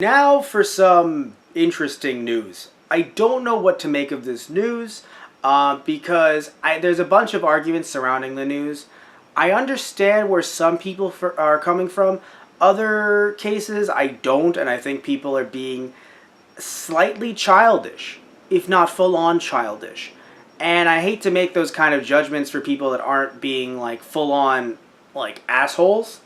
Now for some interesting news. I don't know what to make of this news because there's a bunch of arguments surrounding the news. I understand where some people are coming from. Other cases, I don't, and I think people are being slightly childish, if not full-on childish. And I hate to make those kind of judgments for people that aren't being like full-on like assholes,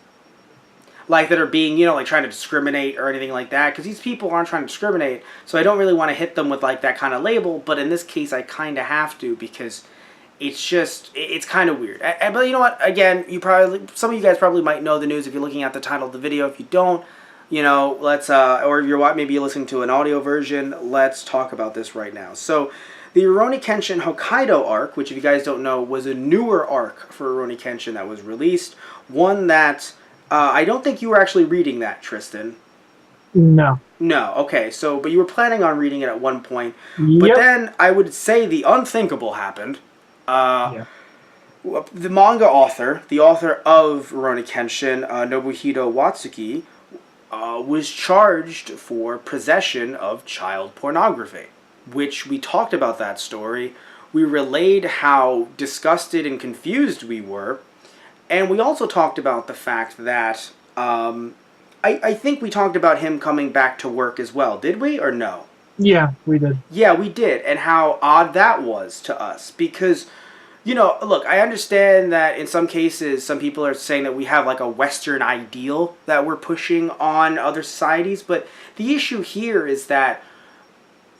like that are being, like trying to discriminate or anything like that, because these people aren't trying to discriminate, so I don't really want to hit them with like that kind of label, but in this case I kind of have to, because it's kind of weird. But you know what, again, some of you guys probably might know the news if you're looking at the title of the video. If you don't, let's, or if maybe you're listening to an audio version, let's talk about this right now. So, the Rurouni Kenshin Hokkaido Arc, which if you guys don't know, was a newer arc for Rurouni Kenshin that was released, one that I don't think you were actually reading that, Tristan. No. No, okay, but you were planning on reading it at one point. Yep. But then I would say the unthinkable happened. The manga author, the author of Rurouni Kenshin, Nobuhito Watsuki, was charged for possession of child pornography, which we talked about that story. We relayed how disgusted and confused we were. And we also talked about the fact that, I think we talked about him coming back to work as well. Did we, or no? Yeah, we did. Yeah, we did, and how odd that was to us. Because, look, I understand that in some cases, some people are saying that we have like a Western ideal that we're pushing on other societies. But the issue here is that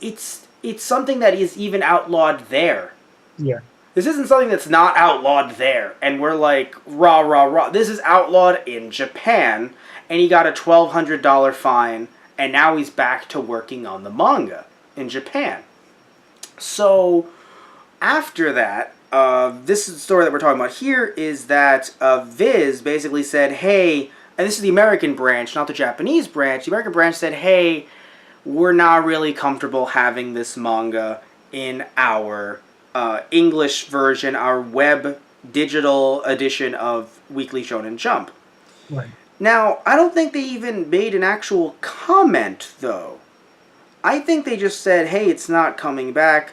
it's something that is even outlawed there. Yeah. This isn't something that's not outlawed there, and we're like, rah, rah, rah. This is outlawed in Japan, and he got a $1,200 fine, and now he's back to working on the manga in Japan. So, after that, this story that we're talking about here is that Viz basically said, hey, and this is the American branch, not the Japanese branch. The American branch said, hey, we're not really comfortable having this manga in our English version, our web digital edition of Weekly Shonen Jump. Right. Now, I don't think they even made an actual comment, though. I think they just said, hey, it's not coming back.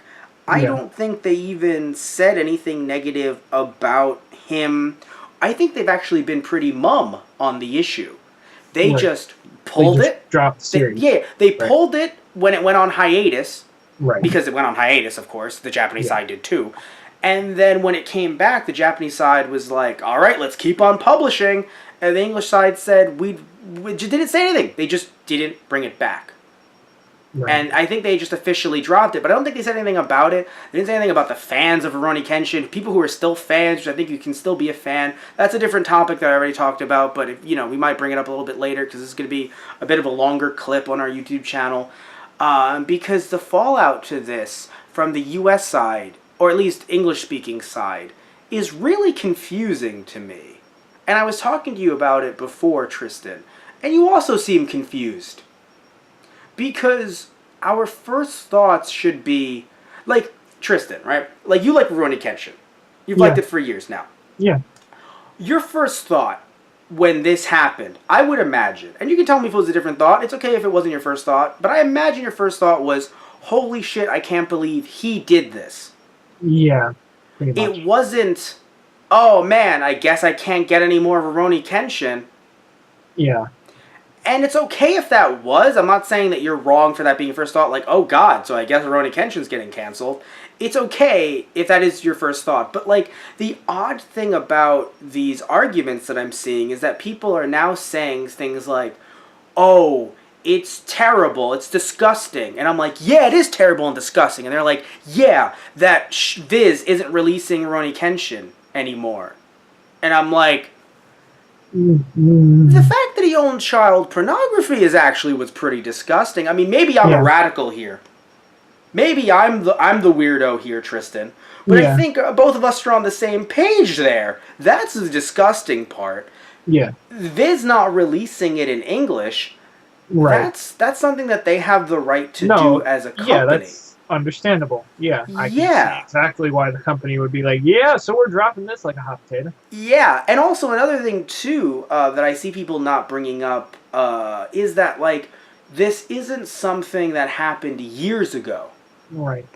I don't think they even said anything negative about him. I think they've actually been pretty mum on the issue. They just pulled it. Dropped the series. They pulled it when it went on hiatus. Right. Because it went on hiatus, of course. The Japanese side did too. And then when it came back, the Japanese side was like, all right, let's keep on publishing. And the English side said, we just didn't say anything. They just didn't bring it back. Right. And I think they just officially dropped it. But I don't think they said anything about it. They didn't say anything about the fans of Rurouni Kenshin. People who are still fans, which I think you can still be a fan. That's a different topic that I already talked about. But, if, we might bring it up a little bit later because this is going to be a bit of a longer clip on our YouTube channel. Because the fallout to this from the US side, or at least English-speaking side, is really confusing to me. And I was talking to you about it before, Tristan, and you also seem confused. Because our first thoughts should be, like, Tristan, right? Like, you like Rurouni Kenshin. You've liked it for years now. Yeah. Your first thought when this happened, I would imagine, and you can tell me if it was a different thought, it's okay if it wasn't your first thought, but I imagine your first thought was, holy shit, I can't believe he did this. Yeah, pretty much. It wasn't, oh man, I guess I can't get any more Rurouni Kenshin. Yeah. And it's okay if that was. I'm not saying that you're wrong for that being your first thought, like, oh god, so I guess Rurouni Kenshin's getting canceled. It's okay if that is your first thought. But, like, the odd thing about these arguments that I'm seeing is that people are now saying things like, oh, it's terrible, it's disgusting. And I'm like, yeah, it is terrible and disgusting. And they're like, yeah, that Viz isn't releasing Rurouni Kenshin anymore. And I'm like, the fact that he owned child pornography is actually what's pretty disgusting. I mean, maybe I'm a radical here. Maybe I'm the weirdo here, Tristan. But I think both of us are on the same page there. That's the disgusting part. Yeah. Viz not releasing it in English, right. That's something that they have the right to do as a company. Yeah, that's understandable. Yeah, I can see exactly why the company would be like, yeah, so we're dropping this like a hot potato. Yeah, and also another thing, too, that I see people not bringing up is that, like, this isn't something that happened years ago. Right.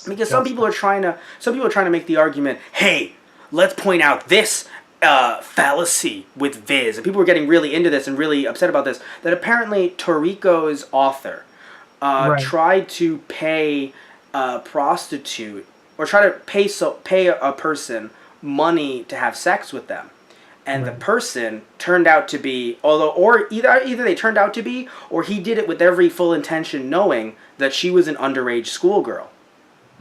Because some people are trying to make the argument, hey, let's point out this fallacy with Viz. And people were getting really into this and really upset about this, that apparently Toriko's author tried to pay a prostitute, or try to pay a person money to have sex with them. And the person turned out to be, either they turned out to be, or he did it with every full intention knowing that she was an underage schoolgirl.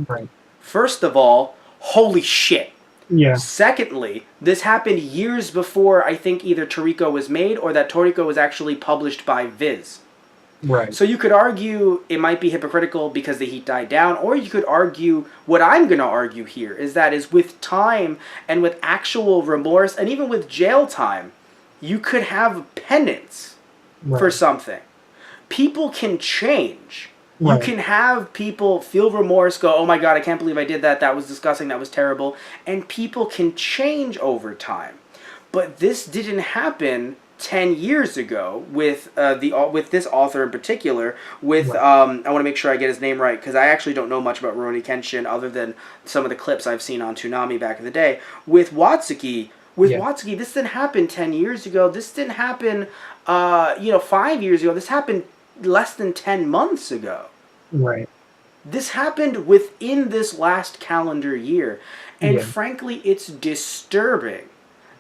Right. First of all, holy shit. Yeah. Secondly, this happened years before I think either Toriko was made or that Toriko was actually published by Viz. Right. So you could argue it might be hypocritical because the heat died down, or you could argue, what I'm going to argue here is with time and with actual remorse and even with jail time, you could have penance for something. People can change. You can have people feel remorse, go, oh my god, I can't believe I did that, that was disgusting, that was terrible, and people can change over time. But this didn't happen 10 years ago with this author in particular, with I want to make sure I get his name right, because I actually don't know much about Rurouni Kenshin other than some of the clips I've seen on Toonami back in the day. With Watsuki, Watsuki, this didn't happen 10 years ago, this didn't happen 5 years ago, this happened less than 10 months ago. Right. This happened within this last calendar year. And frankly, it's disturbing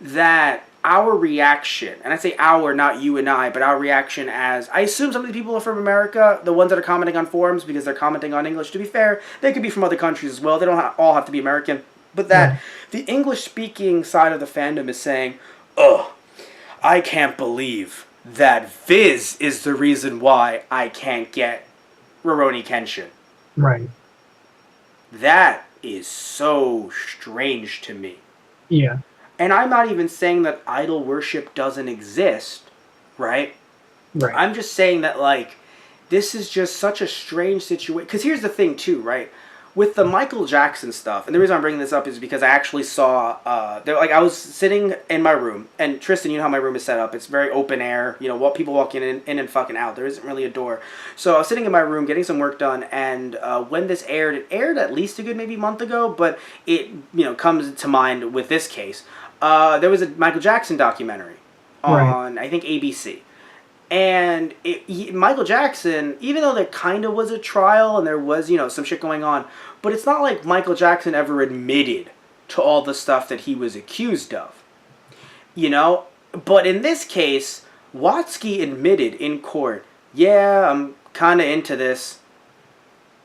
that our reaction, and I say our, not you and I, but our reaction as, I assume some of the people are from America, the ones that are commenting on forums because they're commenting on English. To be fair, they could be from other countries as well. They don't all have to be American. But that the English-speaking side of the fandom is saying, ugh, I can't believe that Viz is the reason why I can't get Rurouni Kenshin. Right. That is so strange to me. Yeah. And I'm not even saying that idol worship doesn't exist, right? Right. I'm just saying that, like, this is just such a strange situation. Because here's the thing, too, right? With the Michael Jackson stuff, and the reason I'm bringing this up is because I actually saw, I was sitting in my room, and Tristan, you know how my room is set up. It's very open air, what people walk in and fucking out. There isn't really a door. So I was sitting in my room getting some work done, and when this aired, it aired at least a good maybe month ago, but it, comes to mind with this case. There was a Michael Jackson documentary on, I think, ABC. And Michael Jackson, even though there kind of was a trial and there was, some shit going on, but it's not like Michael Jackson ever admitted to all the stuff that he was accused of. But in this case, Watsuki admitted in court, yeah, I'm kind of into this.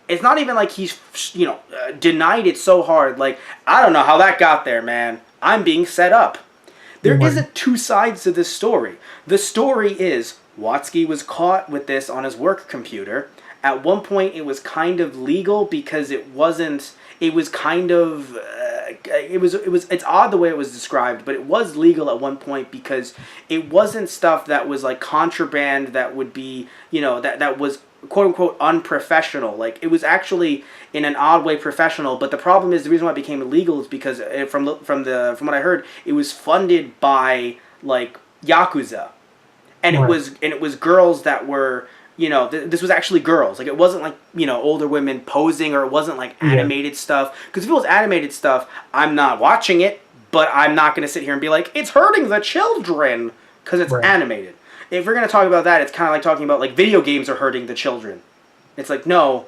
It's not even like he's, denied it so hard. Like, I don't know how that got there, man. I'm being set up. There isn't two sides to this story. The story is Watsuki was caught with this on his work computer. At one point, it was kind of legal because it wasn't. It was kind of. It's odd the way it was described, but it was legal at one point because it wasn't stuff that was like contraband that would be, that was quote unquote unprofessional. Like, it was actually in an odd way professional, but the problem is the reason why it became illegal is because from what I heard, it was funded by like Yakuza. And it was girls that were, this was actually girls. Like, it wasn't like, older women posing, or it wasn't like animated stuff. Because if it was animated stuff, I'm not watching it, but I'm not going to sit here and be like, it's hurting the children because it's animated. If we're going to talk about that, it's kind of like talking about like video games are hurting the children. It's like, no.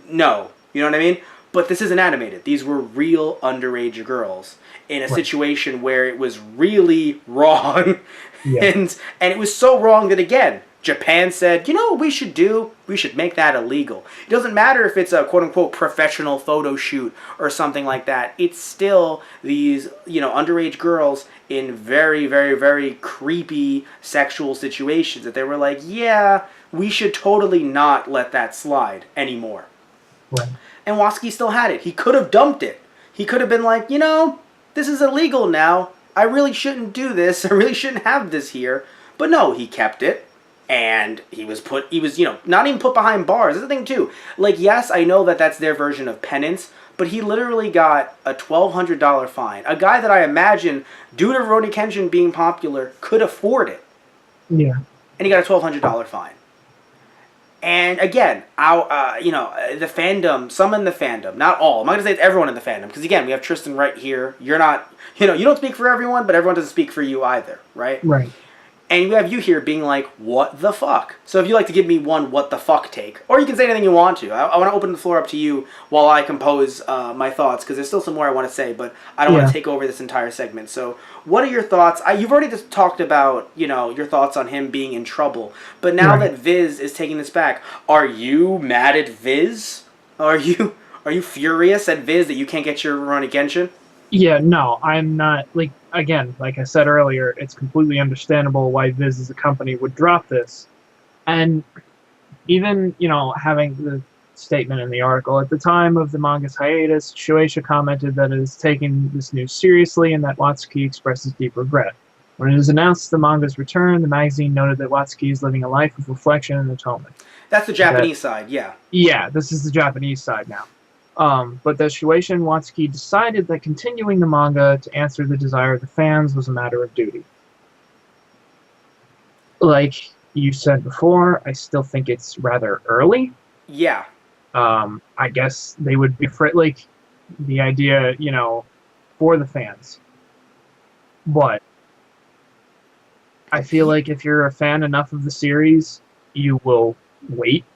You know what I mean? But this isn't animated. These were real underage girls in a situation where it was really wrong. And it was so wrong that, again, Japan said, you know what we should do? We should make that illegal. It doesn't matter if it's a quote-unquote professional photo shoot or something like that. It's still these, underage girls in very, very, very creepy sexual situations that they were like, yeah, we should totally not let that slide anymore. Right. And Watsuki still had it. He could have dumped it. He could have been like, this is illegal now. I really shouldn't do this. I really shouldn't have this here. But no, he kept it. And he was not even put behind bars. That's the thing, too. Like, yes, I know that that's their version of penance, but he literally got a $1,200 fine. A guy that I imagine, due to Rurouni Kenshin being popular, could afford it. Yeah. And he got a $1,200 fine. And again, the fandom, some in the fandom, not all. I'm not going to say it's everyone in the fandom, because again, we have Tristan right here. You're not, you don't speak for everyone, but everyone doesn't speak for you either, right? Right. And we have you here being like, what the fuck? So if you'd like to give me one what the fuck take, or you can say anything you want to. I want to open the floor up to you while I compose my thoughts, because there's still some more I want to say, but I don't want to take over this entire segment. So what are your thoughts? You've already just talked about, your thoughts on him being in trouble. But now that Viz is taking this back, are you mad at Viz? Are you furious at Viz that you can't get your Rurouni Kenshin? Yeah, no, I'm not. Like I said earlier, it's completely understandable why Viz as a company would drop this. And even, having the statement in the article, at the time of the manga's hiatus, Shueisha commented that it is taking this news seriously and that Watsuki expresses deep regret. When it was announced the manga's return, the magazine noted that Watsuki is living a life of reflection and atonement. That's the Japanese side, yeah. Yeah, this is the Japanese side now. But the Shueisha and Watsuki decided that continuing the manga to answer the desire of the fans was a matter of duty. Like you said before, I still think it's rather early. Yeah. I guess they would be like the idea, for the fans. But I feel like if you're a fan enough of the series, you will wait.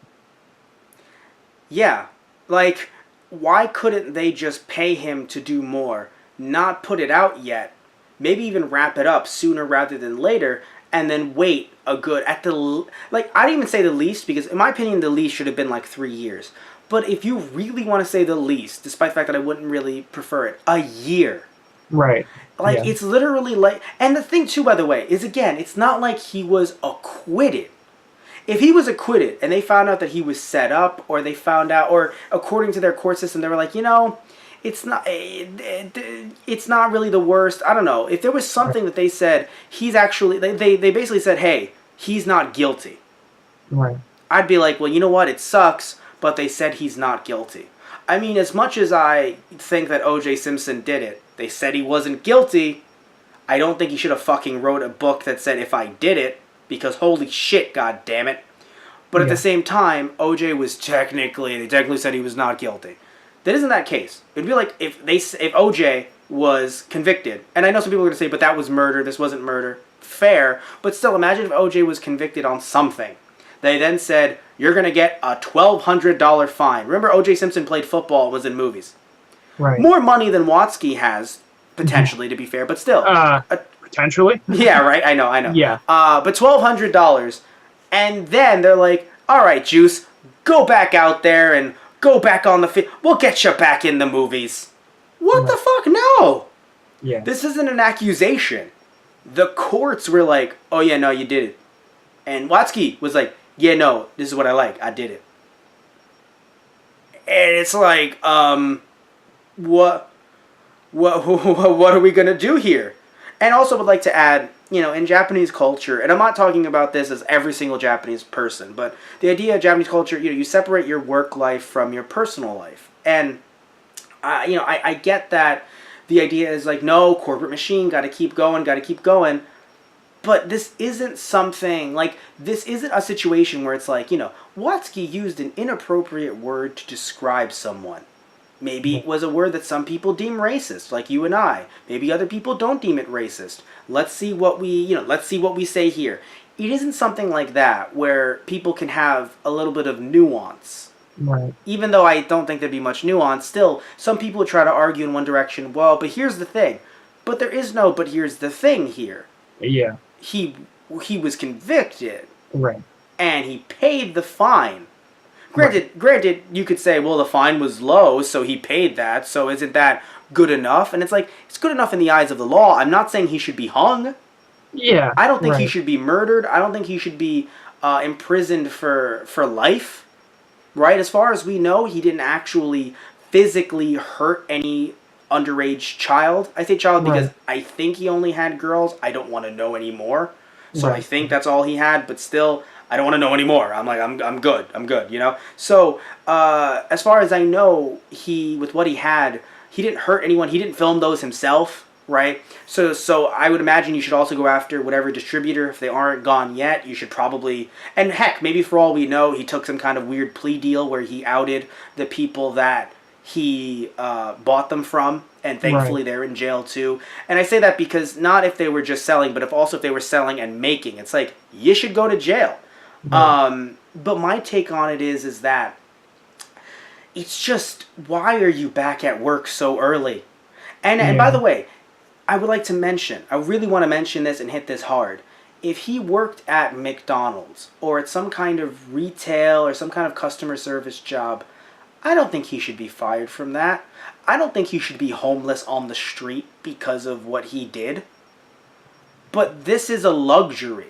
Yeah. Like, why couldn't they just pay him to do more, not put it out yet, maybe even wrap it up sooner rather than later, and then wait I didn't even say the least, because in my opinion the least should have been like 3 years. But if you really want to say the least, despite the fact that I wouldn't really prefer it, a year. Right. It's literally like, and the thing too, by the way, is again, it's not like he was acquitted. If he was acquitted and they found out that he was set up, or they found out, or according to their court system, they were like, it's not really the worst. I don't know. If there was something that they said, he's actually, they basically said, hey, he's not guilty. Right. I'd be like, well, you know what? It sucks, but they said he's not guilty. I mean, as much as I think that O.J. Simpson did it, they said he wasn't guilty. I don't think he should have fucking wrote a book that said if I did it, because holy shit, god damn it. But at the same time, OJ was they technically said he was not guilty. That isn't that case. It'd be like if OJ was convicted, and I know some people are going to say, but that was murder, this wasn't murder. Fair, but still, imagine if OJ was convicted on something. They then said, you're going to get a $1,200 fine. Remember, OJ Simpson played football and was in movies. Right. More money than Watsuki has, potentially, to be fair, but still. Potentially? Yeah, right? I know. Yeah. But $1,200, and then they're like, all right, Juice, go back out there and go back on the field. We'll get you back in the movies. What the fuck? No. Yeah. This isn't an accusation. The courts were like, oh yeah, no, you did it. And Watsuki was like, yeah, no, this is what I like. I did it. And it's like, what are we going to do here? And also would like to add, in Japanese culture, and I'm not talking about this as every single Japanese person, but the idea of Japanese culture, you separate your work life from your personal life. And, I get that the idea is like, no, corporate machine, got to keep going. But this isn't this isn't a situation where it's like, Watsuki used an inappropriate word to describe someone. Maybe it was a word that some people deem racist, like you and I. Maybe other people don't deem it racist. Let's see what we say here. It isn't something like that where people can have a little bit of nuance. Right. Even though I don't think there'd be much nuance, still, some people would try to argue in one direction, well, but here's the thing. But there is no but here's the thing here. Yeah. He was convicted. Right. And he paid the fine. Granted, you could say, well, the fine was low, so he paid that, so isn't that good enough? And it's like, it's good enough in the eyes of the law. I'm not saying he should be hung. Yeah. I don't think he should be murdered. I don't think he should be imprisoned for life. Right? As far as we know, he didn't actually physically hurt any underage child. I say child because I think he only had girls. I don't want to know anymore. So I think that's all he had, but still, I don't want to know anymore. I'm like, I'm good, So, as far as I know, with what he had, he didn't hurt anyone. He didn't film those himself. right? So I would imagine you should also go after whatever distributor. If they aren't gone yet, you should probably, and heck, maybe for all we know, he took some kind of weird plea deal where he outed the people that he bought them from, and thankfully Right. they're in jail too. And I say that because not if they were just selling, but if they were selling and making. It's like, you should go to jail. Right. But my take on it is that it's just, why are you back at work so early? And by Yeah. the way, I would like to mention, I really want to mention this and hit this hard. If he worked at McDonald's or at some kind of retail or some kind of customer service job, I don't think he should be fired from that. I don't think he should be homeless on the street because of what he did. But this is a luxury.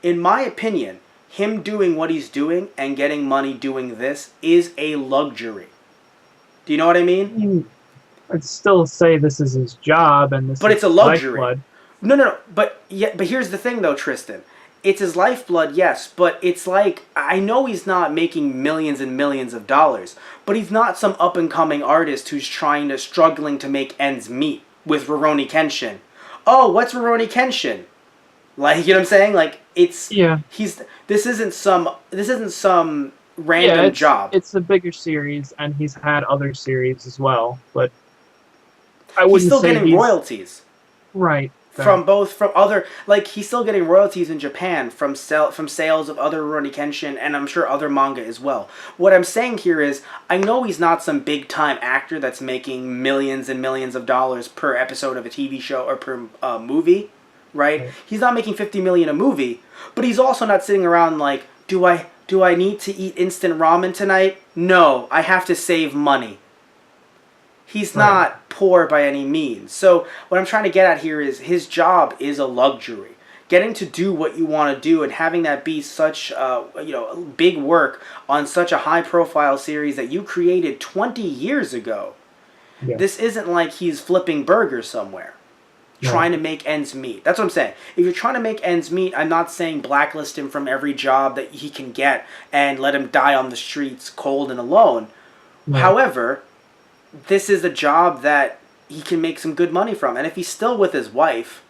In my opinion, him doing what he's doing and getting money doing this is a luxury. Do you know what I mean? I'd still say this is his job and this But is it's a his luxury. lifeblood. No. But here's the thing, though, Tristan. It's his lifeblood, yes, but it's like, I know he's not making millions and millions of dollars, but he's not some up and coming artist who's struggling to make ends meet with Rurouni Kenshin. Oh, what's Rurouni Kenshin? Like, you know what I'm saying? Like, it's Yeah. this isn't some random job. It's a bigger series, and he's had other series as well, but I He's wouldn't still say getting royalties. Right. From other, like, he's still getting royalties in Japan from sales of other Rurouni Kenshin, and I'm sure other manga as well. What I'm saying here is, I know he's not some big time actor that's making millions and millions of dollars per episode of a TV show or per movie, right? He's not making 50 million a movie, but he's also not sitting around like, do I need to eat instant ramen tonight? No, I have to save money. He's not poor by any means. So what I'm trying to get at here is, his job is a luxury. Getting to do what you want to do and having that be such big work on such a high profile series that you created 20 years ago. Yeah. This isn't like he's flipping burgers somewhere trying to make ends meet. That's what I'm saying. If you're trying to make ends meet, I'm not saying blacklist him from every job that he can get and let him die on the streets cold and alone. Right. However, this is a job that he can make some good money from. And if he's still with his wife,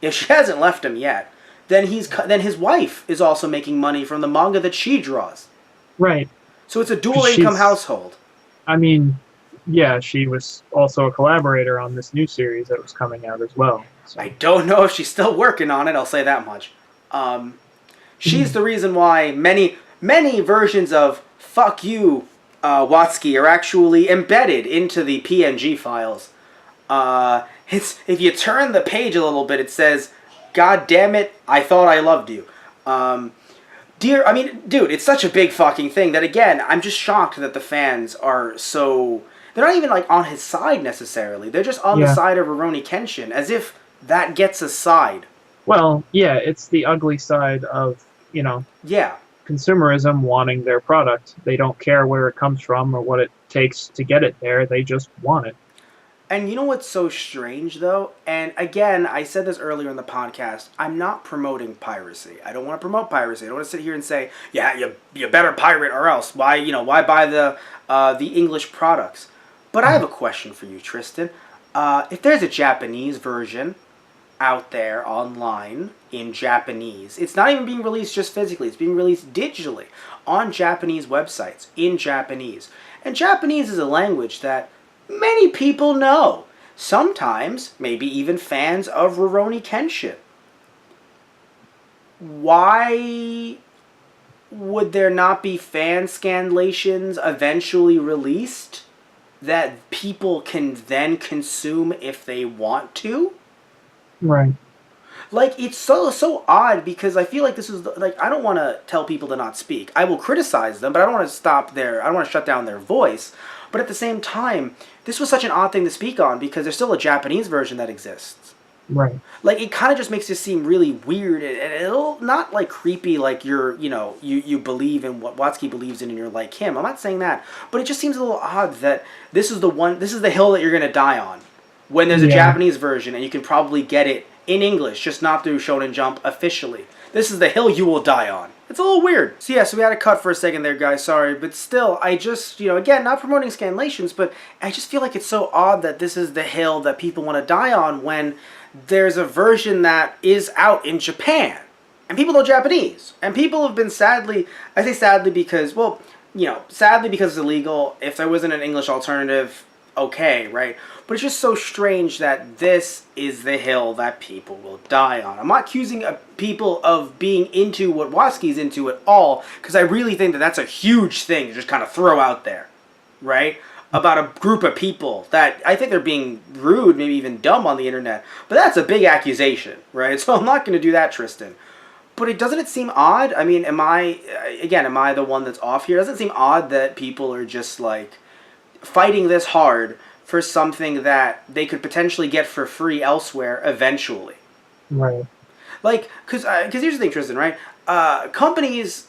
if she hasn't left him yet, then his wife is also making money from the manga that she draws. Right. So it's a dual income household. I mean, yeah, she was also a collaborator on this new series that was coming out as well. So. I don't know if she's still working on it, I'll say that much. She's the reason why many versions of Fuck You, Watsuki are actually embedded into the PNG files. If you turn the page a little bit, it says, "God damn it, I thought I loved you." Dude, it's such a big fucking thing that, again, I'm just shocked that the fans are so... They're not even, like, on his side, necessarily. They're just on the side of Rurouni Kenshin, as if that gets a side. Well, yeah, it's the ugly side of, Yeah. consumerism wanting their product. They don't care where it comes from or what it takes to get it there. They just want it. And you know what's so strange, though? And again, I said this earlier in the podcast, I'm not promoting piracy. I don't want to promote piracy. I don't want to sit here and say, yeah, you better pirate or else. Why buy the English products? But I have a question for you, Tristan. If there's a Japanese version out there online in Japanese, it's not even being released just physically, it's being released digitally on Japanese websites in Japanese. And Japanese is a language that many people know. Sometimes, maybe even fans of Rurouni Kenshin. Why would there not be fan scanlations eventually released that people can then consume if they want to? Right. Like, it's so odd, because I feel like this is, like, I don't want to tell people to not speak. I will criticize them, but I don't want to I don't want to shut down their voice. But at the same time, this was such an odd thing to speak on, because there's still a Japanese version that exists. Right. Like, it kind of just makes it seem really weird, and it'll not, like, creepy, like you believe in what Watsuki believes in and you're like him. I'm not saying that. But it just seems a little odd that this is the hill that you're going to die on. When there's a Japanese version, and you can probably get it in English, just not through Shonen Jump officially. This is the hill you will die on. It's a little weird. So yeah, so we had to cut for a second there, guys. Sorry, but still, I just, again, not promoting scanlations, but I just feel like it's so odd that this is the hill that people want to die on when there's a version that is out in Japan. And people know Japanese. And people have been sadly, I say sadly because, well, sadly because it's illegal. If there wasn't an English alternative, okay, right? But it's just so strange that this is the hill that people will die on. I'm not accusing people of being into what Watsuki's into at all, because I really think that that's a huge thing to just kind of throw out there, right? About a group of people that I think they're being rude, maybe even dumb on the internet. But that's a big accusation, right? So I'm not going to do that, Tristan. But doesn't it seem odd? I mean, am I the one that's off here? Doesn't it seem odd that people are just like fighting this hard for something that they could potentially get for free elsewhere eventually? Right. Like, because here's the thing, Tristan, right? Companies,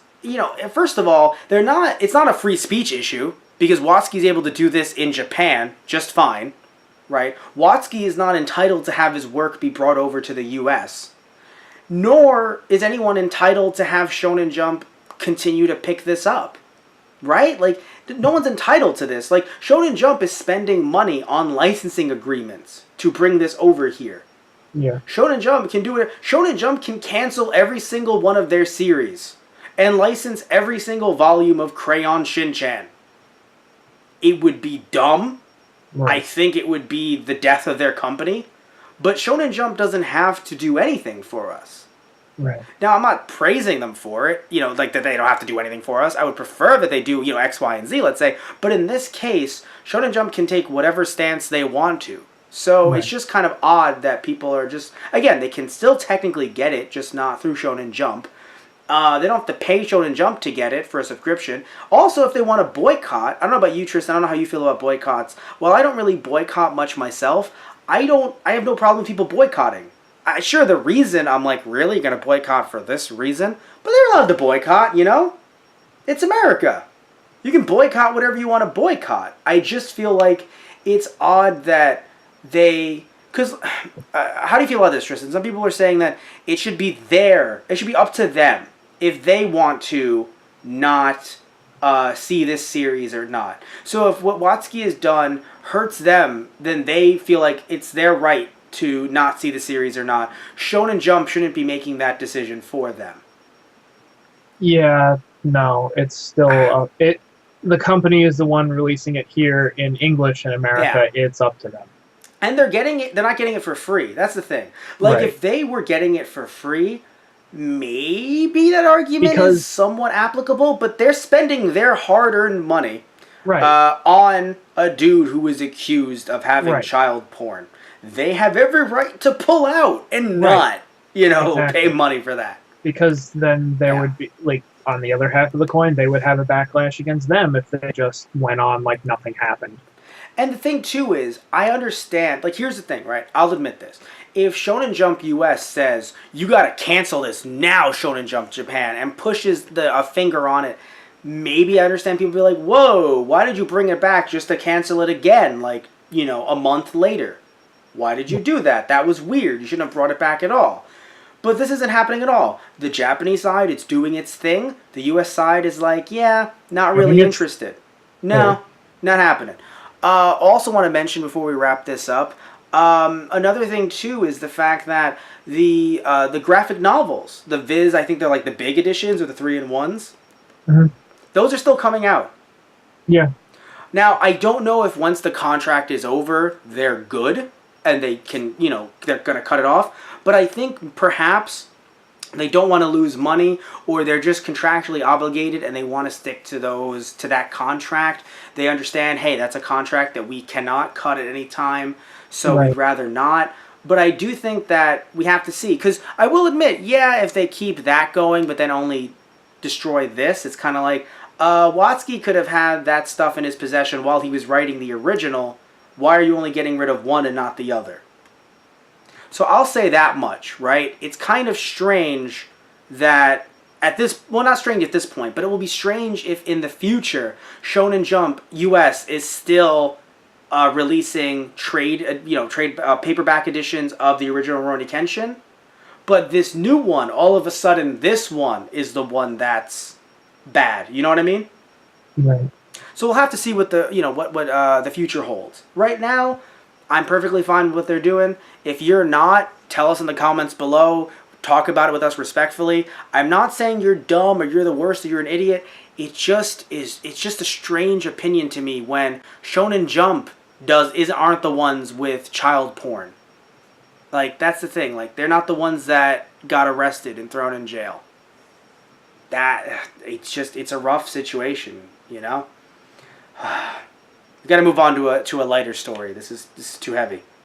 first of all, it's not a free speech issue, because Watsuki's able to do this in Japan just fine, right? Watsuki is not entitled to have his work be brought over to the US, nor is anyone entitled to have Shonen Jump continue to pick this up, right? Like, no one's entitled to this. Like, Shonen Jump is spending money on licensing agreements to bring this over here. Yeah. Shonen Jump can do it. Shonen Jump can cancel every single one of their series and license every single volume of Crayon Shin-chan. It would be dumb. Right. I think it would be the death of their company. But Shonen Jump doesn't have to do anything for us. Right. Now, I'm not praising them for it, like that they don't have to do anything for us. I would prefer that they do, X, Y, and Z, let's say. But in this case, Shonen Jump can take whatever stance they want to. So It's just kind of odd that people are just, again, they can still technically get it, just not through Shonen Jump. They don't have to pay Shonen Jump to get it for a subscription. Also, if they want to boycott, I don't know about you, Tristan, I don't know how you feel about boycotts. Well, I don't really boycott much myself. I have no problem with people boycotting. Sure, the reason, I'm like, really? You're going to boycott for this reason? But they're allowed to boycott, It's America. You can boycott whatever you want to boycott. I just feel like it's odd that because how do you feel about this, Tristan? Some people are saying that it should be up to them if they want to not see this series or not. So if what Watsuki has done hurts them, then they feel like it's their right to not see the series or not. Shonen Jump shouldn't be making that decision for them. Yeah, no, it's still the company is the one releasing it here in English in America. Yeah. It's up to them. And they're not getting it for free. That's the thing. Like, right. If they were getting it for free, maybe that argument is somewhat applicable, but they're spending their hard-earned money on a dude who was accused of having child porn. They have every right to pull out and not, pay money for that. Because then there would be, like, on the other half of the coin, they would have a backlash against them if they just went on like nothing happened. And the thing, too, is, I understand, like, here's the thing, right? I'll admit this. If Shonen Jump US says, you gotta cancel this now, Shonen Jump Japan, and pushes a finger on it, maybe I understand people be like, whoa, why did you bring it back just to cancel it again, like, a month later? Why did you do that? That was weird. You shouldn't have brought it back at all. But this isn't happening at all. The Japanese side, it's doing its thing. The US side is like, yeah, not really interested. No, not happening. Also want to mention before we wrap this up, another thing too is the fact that the graphic novels, the Viz, I think they're like the big editions or the 3-in-1s. Mm-hmm. Those are still coming out. Yeah. Now, I don't know if once the contract is over, they're good and they can, they're going to cut it off. But I think perhaps they don't want to lose money, or they're just contractually obligated and they want to stick to that contract. They understand, hey, that's a contract that we cannot cut at any time, so we'd rather not. But I do think that we have to see, because I will admit, if they keep that going but then only destroy this, it's kind of like, Watsuki could have had that stuff in his possession while he was writing the original. Why are you only getting rid of one and not the other? So I'll say that much, right? It's kind of strange that not strange at this point, but it will be strange if in the future Shonen Jump US is still releasing trade paperback editions of the original Rurouni Kenshin, But this new one, all of a sudden, this one is the one that's bad. You know what I mean? Right. So we'll have to see what the future holds. Right now, I'm perfectly fine with what they're doing. If you're not, tell us in the comments below. Talk about it with us respectfully. I'm not saying you're dumb or you're the worst or you're an idiot. It's just a strange opinion to me when Shonen Jump aren't the ones with child porn. Like, that's the thing. Like, they're not the ones that got arrested and thrown in jail. It's a rough situation, you know? We got to move on to a lighter story. This is too heavy.